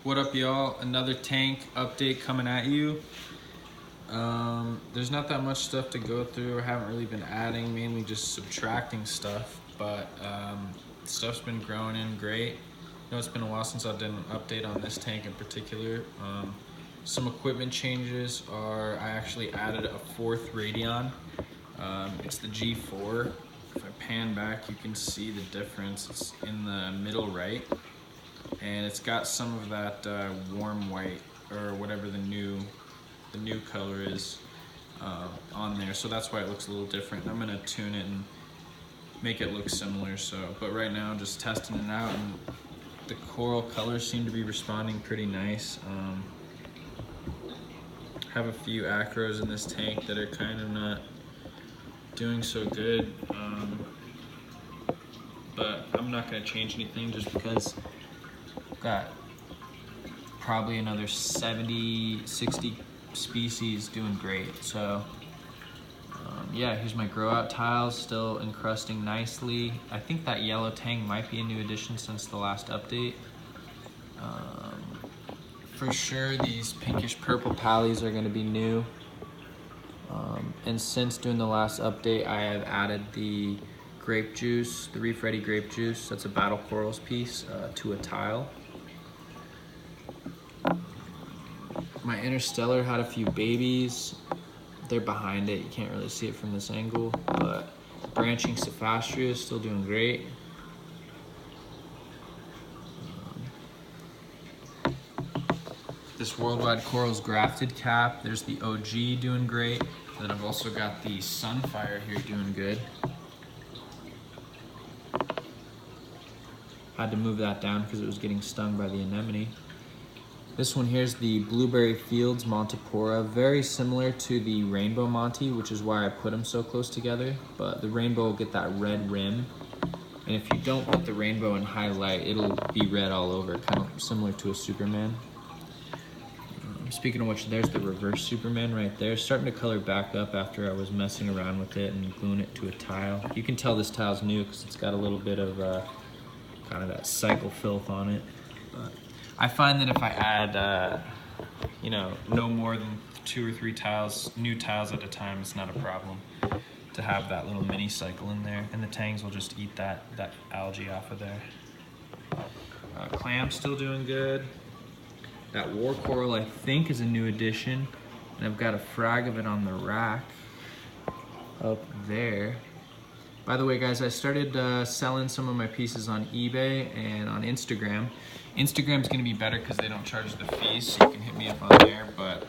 What up, y'all? Another tank update coming at you. There's not that much stuff to go through. I haven't really been adding, mainly just subtracting stuff, but stuff's been growing in great. I know it's been a while since I did an update on this tank in particular. Some equipment changes are I actually added a fourth Radion. It's the G4. If I pan back, you can see the difference. It's in the middle right. And it's got some of that warm white, or whatever the new color is on there, so that's why it looks a little different. I'm gonna tune it and make it look similar. But right now I'm just testing it out, and the coral colors seem to be responding pretty nice. Have a few acros in this tank that are kind of not doing so good, but I'm not gonna change anything just because got probably another 60 species doing great. So yeah, here's my grow out tiles, still encrusting nicely. I think that yellow Tang might be a new addition since the last update. For sure these pinkish purple pallies are going to be new, and since doing the last update I have added the grape juice, the Reef Ready grape juice. That's a battle corals piece to a tile. My interstellar had a few babies. They're behind it. You can't really see it from this angle, but branching Cephastria is still doing great. This Worldwide Corals grafted cap, there's the OG doing great. And then I've also got the Sunfire here doing good. Had to move that down because it was getting stung by the anemone. This one here is the Blueberry Fields Montipora, very similar to the Rainbow Monty, which is why I put them so close together, but the rainbow will get that red rim, and if you don't put the rainbow in high light, it'll be red all over, kind of similar to a Superman. Speaking of which, there's the reverse Superman right there, starting to color back up after I was messing around with it and gluing it to a tile. You can tell this tile's new because it's got a little bit of kind of that cycle filth on it. But I find that if I add, no more than 2 or 3 tiles, new tiles at a time, it's not a problem to have that little mini cycle in there, and the tangs will just eat that algae off of there. Clam's still doing good. That war coral I think is a new addition, and I've got a frag of it on the rack up there. By the way, guys, I started selling some of my pieces on eBay and on Instagram. Instagram's gonna be better because they don't charge the fees, so you can hit me up on there. But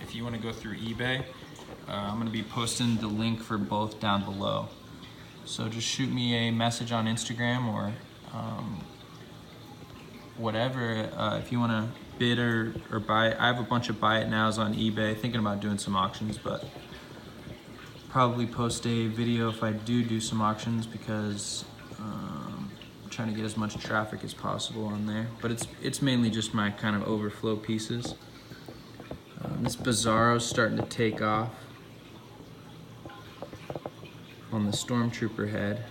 if you wanna go through eBay, I'm gonna be posting the link for both down below. So just shoot me a message on Instagram or whatever if you wanna bid or buy it. I have a bunch of buy it nows on eBay, thinking about doing some auctions, but probably post a video if I do some auctions because I'm trying to get as much traffic as possible on there. But it's mainly just my kind of overflow pieces. This Bizarro is starting to take off on the Stormtrooper head,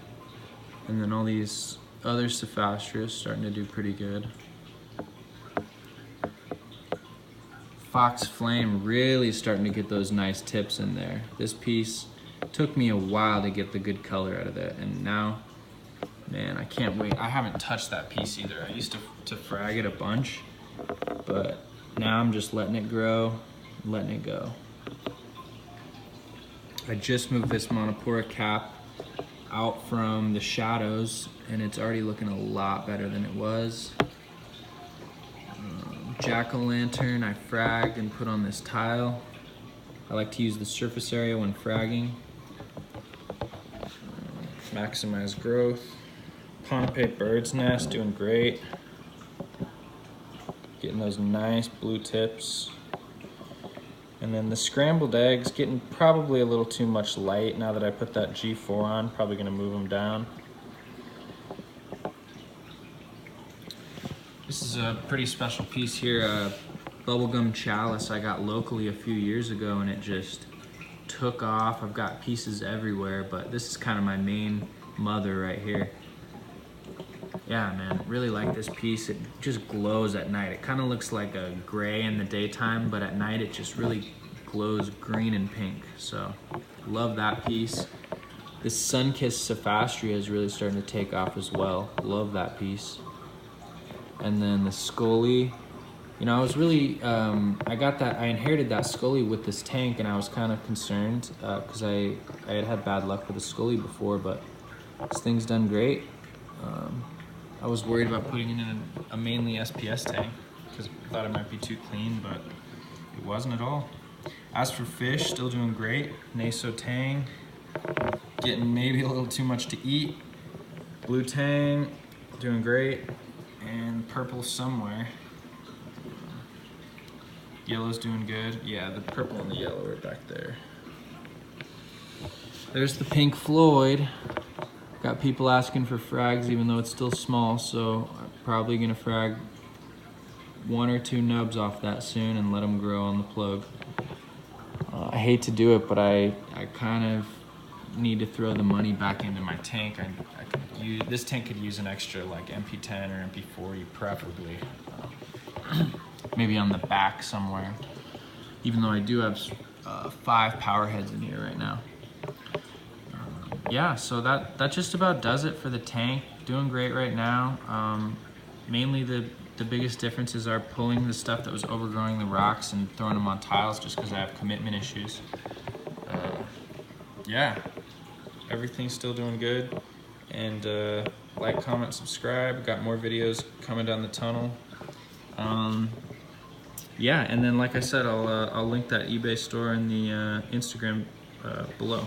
and then all these other Cephastrias starting to do pretty good. Fox Flame really starting to get those nice tips in there. This piece took me a while to get the good color out of it, and now, man, I can't wait. I haven't touched that piece either. I used to frag it a bunch, but now I'm just letting it grow, letting it go. I just moved this Montipora cap out from the shadows, and it's already looking a lot better than it was. Jack-o'-lantern I fragged and put on this tile. I like to use the surface area when fragging. Maximize growth. Ponape bird's nest doing great. Getting those nice blue tips. And then the scrambled eggs getting probably a little too much light now that I put that G4 on. Probably gonna move them down. This is a pretty special piece here, Bubblegum Chalice I got locally a few years ago, and it just took off. I've got pieces everywhere, but this is kind of my main mother right here. Yeah, man, really like this piece. It just glows at night. It kind of looks like a gray in the daytime, but at night it just really glows green and pink. So love that piece. This sun-kissed Sophastria is really starting to take off as well. Love that piece. And then the Scully, you know, I was really, I inherited that Scully with this tank, and I was kind of concerned because I had bad luck with the Scully before, but this thing's done great. I was worried about putting it in a mainly SPS tank because I thought it might be too clean, but it wasn't at all. As for fish, still doing great. Naso Tang, getting maybe a little too much to eat. Blue Tang, doing great. And purple somewhere. Yellow's doing good. Yeah, the purple and the yellow are back there. There's the pink Floyd. Got people asking for frags even though it's still small, so I'm probably gonna frag 1 or 2 nubs off that soon and let them grow on the plug. I hate to do it, but I kind of need to throw the money back into my tank. This tank could use an extra like MP10 or MP40 preferably. Maybe on the back somewhere. Even though I do have 5 power heads in here right now. Yeah, so that just about does it for the tank. Doing great right now. Mainly the biggest differences are pulling the stuff that was overgrowing the rocks and throwing them on tiles just because I have commitment issues. Yeah, everything's still doing good. And like, comment, subscribe. Got more videos coming down the tunnel. Yeah, and then like I said, I'll link that eBay store in the Instagram below.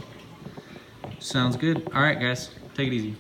Sounds good. All right, guys, take it easy.